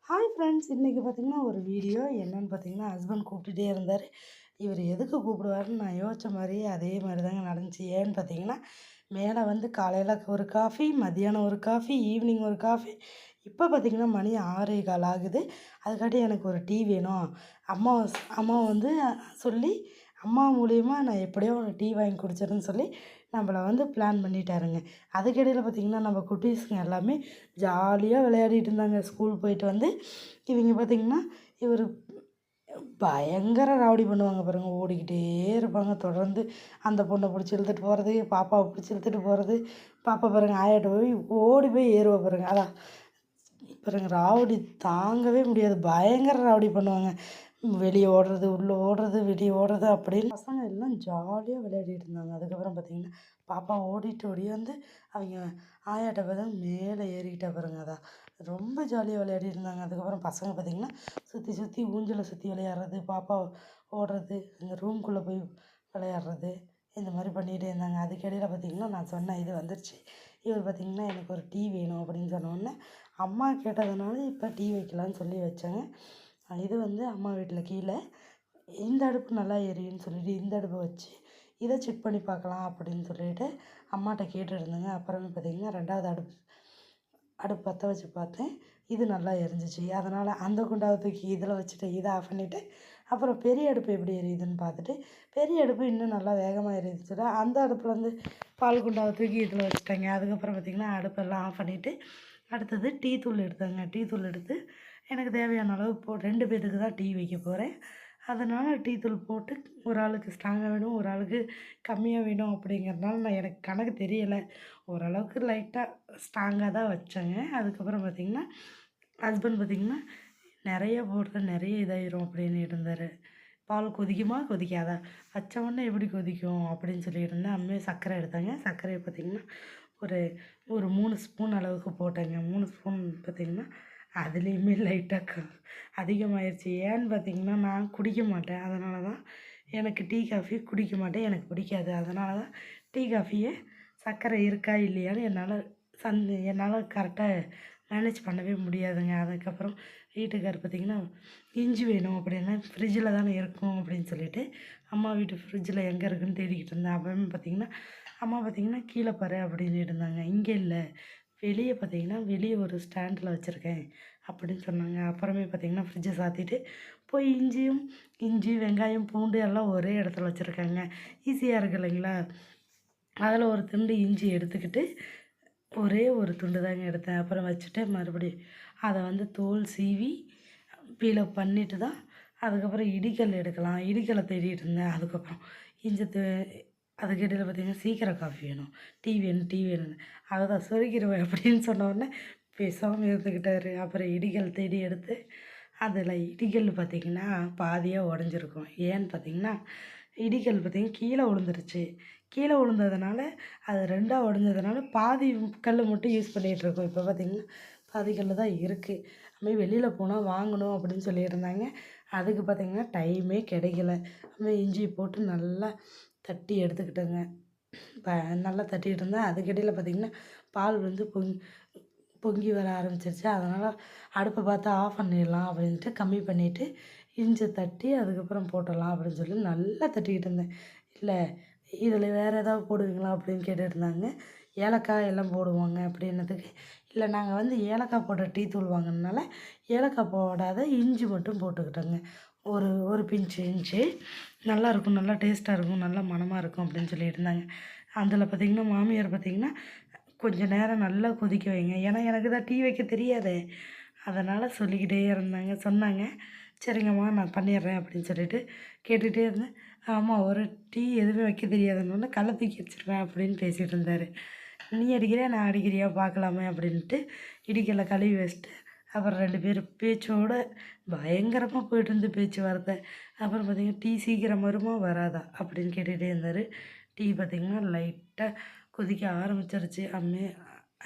Hi friends, இன்றைக்கி பார்த்திங்கன்னா ஒரு வீடியோ என்னென்னு பார்த்தீங்கன்னா, ஹஸ்பண்ட் கூப்பிட்டுட்டே இருந்தார். இவர் எதுக்கு கூப்பிடுவாருன்னு நான் யோசித்த மாதிரியே அதே மாதிரி தாங்க நடந்துச்சு. ஏன்னு பார்த்தீங்கன்னா, மேலே வந்து காலையில் ஒரு காஃபி, மதியானம் ஒரு காஃபி, ஈவினிங் ஒரு காஃபி. இப்போ பார்த்திங்கன்னா மணி 6:15 ஆகுது. அதுக்காட்டி எனக்கு ஒரு டீ வேணும். அம்மா அம்மா வந்து சொல்லி அம்மா மூலியமா நான் எப்படியோ ஒரு டீ வாங்கி குடிச்சிடுறேன்னு சொல்லி நம்மள வந்து பிளான் பண்ணிட்டாருங்க. அதுக்கிடையில் பார்த்திங்கன்னா நம்ம குட்டீஸுங்க எல்லாமே ஜாலியாக விளையாடிட்டு இருந்தாங்க. ஸ்கூல் போயிட்டு வந்து இவங்க பார்த்திங்கன்னா இவர் பயங்கர ராவடி பண்ணுவாங்க பாருங்க. ஓடிக்கிட்டே இருப்பாங்க தொடர்ந்து. அந்த பொண்ணை பிடிச்சி இழுத்துட்டு போகிறது, பாப்பாவை பிடிச்சி இழுத்துட்டு போகிறது. பாப்பா பாருங்க ஆயாட்ட போய் ஓடி போய் ஏறுவா பாருங்க. அதான் பாருங்க ராவடி தாங்கவே முடியாது. பயங்கர ராவடி பண்ணுவாங்க. வெளியே ஓடுறது, உள்ளே ஓடுறது, வெளியே ஓடுறது அப்படின்னு பசங்க எல்லாம் ஜாலியாக விளையாடிட்டு இருந்தாங்க. அதுக்கப்புறம் பார்த்திங்கன்னா பாப்பா ஓடிட்டு ஓடியாந்து அவங்க ஆயாட்ட பார்த்தா மேலே ஏறிக்கிட்டா பாருங்க. அதான் ரொம்ப ஜாலியாக விளையாடிட்டு இருந்தாங்க. அதுக்கப்புறம் பசங்க பார்த்திங்கன்னா சுற்றி சுற்றி ஊஞ்சலை சுற்றி விளையாடுறது, பாப்பா ஓடுறது, இந்த ரூம்குள்ளே போய் விளையாடுறது, இந்த மாதிரி பண்ணிகிட்டே இருந்தாங்க. அதுக்கிடையில் பார்த்திங்கன்னா நான் சொன்னேன் இது வந்துருச்சு. இவர் பார்த்திங்கன்னா எனக்கு ஒரு டீ வேணும் அப்படின்னு சொன்னோடனே அம்மா கேட்டதுனால இப்போ டீ வைக்கலான்னு சொல்லி வச்சேங்க. இது வந்து அம்மா வீட்டில் கீழே இந்த அடுப்பு நல்லா எரியுன்னு சொல்லிட்டு இந்த அடுப்பை வச்சு இதை செக் பண்ணி பார்க்கலாம் அப்படின்னு சொல்லிட்டு அம்மாட்ட கேட்டுருந்தேங்க. அப்புறமே பார்த்திங்கன்னா 2வது அடுப்பு பற்ற வச்சு பார்த்தேன். இது நல்லா எரிஞ்சிச்சு. அதனால் அந்த குண்டாவை தூக்கி இதில் வச்சுட்டு இதை ஆஃப் பண்ணிவிட்டு அப்புறம் பெரிய அடுப்பு எப்படி எரியுதுன்னு பார்த்துட்டு பெரிய அடுப்பு இன்னும் நல்லா வேகமாக எரியுதுச்சுல அந்த அடுப்பில் வந்து பால் குண்டாவை தூக்கி இதில் வச்சுட்டேங்க. அதுக்கப்புறம் பார்த்திங்கன்னா அடுப்பெல்லாம் ஆஃப் பண்ணிவிட்டு அடுத்தது டீ தூள் எடுத்தேங்க. டீ தூள் எடுத்து எனக்கு தேவையான அளவு 2 பேருக்கு தான் டீ வைக்க போகிறேன். அதனால் டீ தூள் போட்டு ஒரு ஆளுக்கு ஸ்ட்ராங்காக வேணும், ஒரு ஆளுக்கு கம்மியாக வேணும் அப்படிங்கிறதுனால எனக்கு கணக்கு தெரியலை. ஓரளவுக்கு லைட்டாக ஸ்ட்ராங்காக தான் வச்சேங்க. அதுக்கப்புறம் பார்த்திங்கன்னா ஹஸ்பண்ட் பார்த்திங்கன்னா நிறைய போடுற நிறைய இதாயிரும் அப்படின்னு இருந்தார். பால் கொதிக்குமா கொதிக்காதா, வச்ச உடனே எப்படி கொதிக்கும் அப்படின்னு சொல்லிட்டு இருந்தேன். அம்மையே சர்க்கரை எடுத்தாங்க. சர்க்கரையை பார்த்திங்கன்னா ஒரு ஒரு 3 ஸ்பூன் அளவுக்கு போட்டேங்க. 3 ஸ்பூன் பார்த்திங்கன்னா அதுலேயுமே லைட்டாக அதிகமாகிடுச்சு. ஏன்னு பார்த்திங்கன்னா நான் குடிக்க மாட்டேன். அதனால தான் எனக்கு டீ காஃபி குடிக்க மாட்டேன், எனக்கு பிடிக்காது. அதனால தான் டீ காஃபியே சர்க்கரை இருக்கா இல்லையான்னு என்னால் கரெக்டாக மேனேஜ் பண்ணவே முடியாதுங்க. அதுக்கப்புறம் வீட்டுக்கார் பார்த்திங்கன்னா இஞ்சி வேணும் அப்படின்னா ஃப்ரிட்ஜில் தானே இருக்கும் அப்படின்னு சொல்லிட்டு அம்மா வீட்டு ஃப்ரிட்ஜில் எங்கே இருக்குதுன்னு தேடிக்கிட்டு இருந்தேன். அப்போயுமே பார்த்திங்கன்னா அம்மா பார்த்திங்கன்னா கீழே பாரு அப்படின்னு இருந்தாங்க. இங்கே இல்லை, வெளியே பார்த்திங்கன்னா வெளியே ஒரு ஸ்டாண்டில் வச்சுருக்கேன் அப்படின்னு சொன்னாங்க. அப்புறமே பார்த்திங்கன்னா ஃப்ரிட்ஜை சாத்திட்டு போய் இஞ்சி, வெங்காயம், பூண்டு எல்லாம் ஒரே இடத்துல வச்சுருக்காங்க. ஈஸியாக இருக்குது இல்லைங்களா? அதில் ஒரு துண்டு இஞ்சி எடுத்துக்கிட்டு ஒரே ஒரு துண்டு தாங்க எடுத்தேன். அப்புறம் வச்சுட்டு மறுபடியும் அதை வந்து தோல் சீவி பீலப் பண்ணிட்டு தான் அதுக்கப்புறம் இடிக்கல் எடுக்கலாம். இடிக்கலை தேடிட்டு இருந்தேன். அதுக்கப்புறம் அதுக்கிடையில் பார்த்திங்கன்னா சீக்கிரம் காஃபி வேணும், டீ வேணும்னு அதுதான் சொருகிடுவேன் அப்படின்னு சொன்னோடனே பேசாமல் இருந்துக்கிட்டாரு. அப்புறம் இடிக்கல் தேடி எடுத்து அதில் இடிக்கல் பார்த்திங்கன்னா பாதியாக உடஞ்சிருக்கும். ஏன்னு பார்த்திங்கன்னா இடிக்கல் பார்த்திங்கன்னா கீழே விழுந்துருச்சு. கீழே விழுந்ததுனால அது 2ஆக உடஞ்சதுனால பாதி கல் மட்டும் யூஸ் பண்ணிகிட்ருக்கோம். இப்போ பார்த்திங்கன்னா பாதி கல் தான் இருக்குது. அதுமாதிரி வெளியில் போனால் வாங்கணும் அப்படின்னு சொல்லியிருந்தாங்க. அதுக்கு பார்த்திங்கன்னா டைமே கிடைக்கல. அதுமாதிரி இஞ்சி போட்டு நல்லா தட்டி எடுத்துக்கிட்டேங்க. நல்லா தட்டிகிட்டு இருந்தேன். அதுக்கிடையில் பார்த்திங்கன்னா பால் வந்து பொங்கி வர ஆரம்பிச்சிருச்சு. அதனால் அடுப்பை பார்த்து ஆஃப் பண்ணிடலாம் அப்படின்ட்டு கம்மி பண்ணிவிட்டு இஞ்சி தட்டி அதுக்கப்புறம் போட்டுடலாம் அப்படின்னு சொல்லி நல்லா தட்டிக்கிட்டு இருந்தேன். இல்லை இதில் வேறு ஏதாவது போடுவீங்களா அப்படின்னு கேட்டுருந்தாங்க. ஏலக்காய் எல்லாம் போடுவாங்க அப்படின்னதுக்கு இல்லை நாங்கள் வந்து ஏலக்காய் போட்ட டீ தூள் வாங்கினதுனால ஏலக்காய் போடாத இஞ்சி மட்டும் போட்டுக்கிட்டோங்க. ஒரு பிஞ்சு இஞ்சி நல்லாயிருக்கும், நல்லா டேஸ்ட்டாக இருக்கும், நல்லா மணமாக இருக்கும் அப்படின்னு சொல்லியிருந்தாங்க. அதில் பார்த்திங்கன்னா மாமியார் பார்த்திங்கன்னா கொஞ்சம் நேரம் நல்லா கொதிக்க வைங்க, ஏன்னா எனக்கு தான் டீ வைக்க தெரியாதே. அதனால் சொல்லிக்கிட்டே சொன்னாங்க. சரிங்கம்மா நான் பண்ணிடுறேன் அப்படின்னு சொல்லிட்டு கேட்டுகிட்டே இருந்தேன். ஆமாம், ஒரு டீ எதுவுமே வைக்க தெரியாதுன்னு கல்லை தூக்கி வச்சுருவேன் அப்படின்னு பேசிகிட்டு இருந்தார். நீ அடிக்கிறியா நான் அடிக்கிறியா பார்க்கலாமே அப்படின்ட்டு இடிக்கலை கழுவி வச்சுட்டு அப்புறம் 2 பேர் பேச்சோடு பயங்கரமாக போய்ட்டு பேச்சுவார்த்தை. அப்புறம் பார்த்திங்கன்னா டீ சீக்கிரம் வருமா வராதா அப்படின்னு கேட்டுகிட்டே இருந்தார். டீ பார்த்திங்கன்னா லைட்டாக கொதிக்க ஆரம்பிச்சிருச்சு.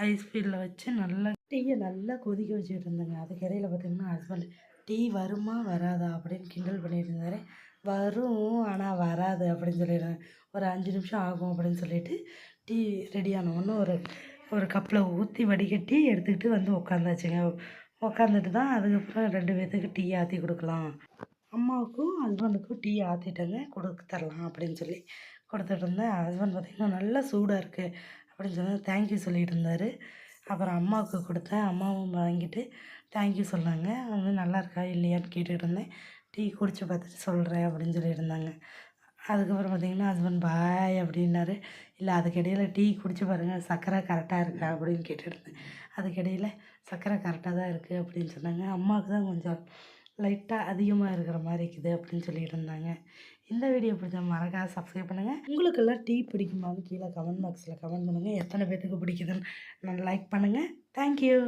ஐஸ் ஃபீல்டில் வச்சு நல்லா டீயை நல்லா கொதிக்க வச்சுக்கிட்டு இருந்தேங்க. அதுக்கு இடையில பார்த்திங்கன்னா ஹஸ்பண்ட் டீ வருமா வராதா அப்படின்னு கிண்டல் பண்ணிட்டு இருந்தார். வரும் ஆனால் வராது அப்படின்னு சொல்லிடுறேன். ஒரு 5 நிமிஷம் ஆகும் அப்படின்னு சொல்லிட்டு டீ ரெடி ஆனவொன்னே ஒரு கப்பில் ஊற்றி வடிகட்டி எடுத்துக்கிட்டு வந்து உட்காந்தாச்சுங்க. உக்காந்துட்டு தான் அதுக்கப்புறம் 2 பேத்துக்கு டீ ஆற்றி கொடுக்கலாம். அம்மாவுக்கும் ஹஸ்பண்டுக்கும் டீ ஆற்றிட்டேங்க கொடுக்க தரலாம் அப்படின்னு சொல்லி கொடுத்துட்டு இருந்தேன். ஹஸ்பண்ட் பார்த்திங்கன்னா நல்லா சூடாக இருக்குது அப்படின்னு சொல்லி தேங்க்யூ சொல்லிட்டு இருந்தார். அப்புறம் அம்மாவுக்கு கொடுத்தேன். அம்மாவும் வாங்கிட்டு தேங்க்யூ சொன்னாங்க. வந்து நல்லா இருக்கா இல்லையான்னு கேட்டுட்டு இருந்தேன். டீ குடிச்சு பார்த்துட்டு சொல்கிறேன் அப்படின்னு சொல்லியிருந்தாங்க. அதுக்கப்புறம் பார்த்திங்கன்னா ஹஸ்பண்ட் பாய் அப்படின்னாரு. இல்லை அதுக்கிடையில் டீ குடிச்சு பாருங்கள் சர்க்கரை கரெக்டாக இருக்கா அப்படின்னு கேட்டுருந்தேன். அதுக்கிடையில் சர்க்கரை கரெக்டாக தான் இருக்குது அப்படின்னு சொன்னாங்க. அம்மாவுக்கு தான் கொஞ்சம் லைட்டாக அதிகமாக இருக்கிற மாதிரி இருக்குது அப்படின்னு சொல்லிட்டு இருந்தாங்க. இந்த வீடியோ பிடிச்சா மறக்காம சப்ஸ்கிரைப் பண்ணுங்கள். உங்களுக்கெல்லாம் டீ பிடிக்குமான்னு கீழே கமெண்ட் பாக்ஸில் கமெண்ட் பண்ணுங்கள். எத்தனை பேத்துக்கு பிடிக்குதுன்னு லைக் பண்ணுங்கள். தேங்க்யூ.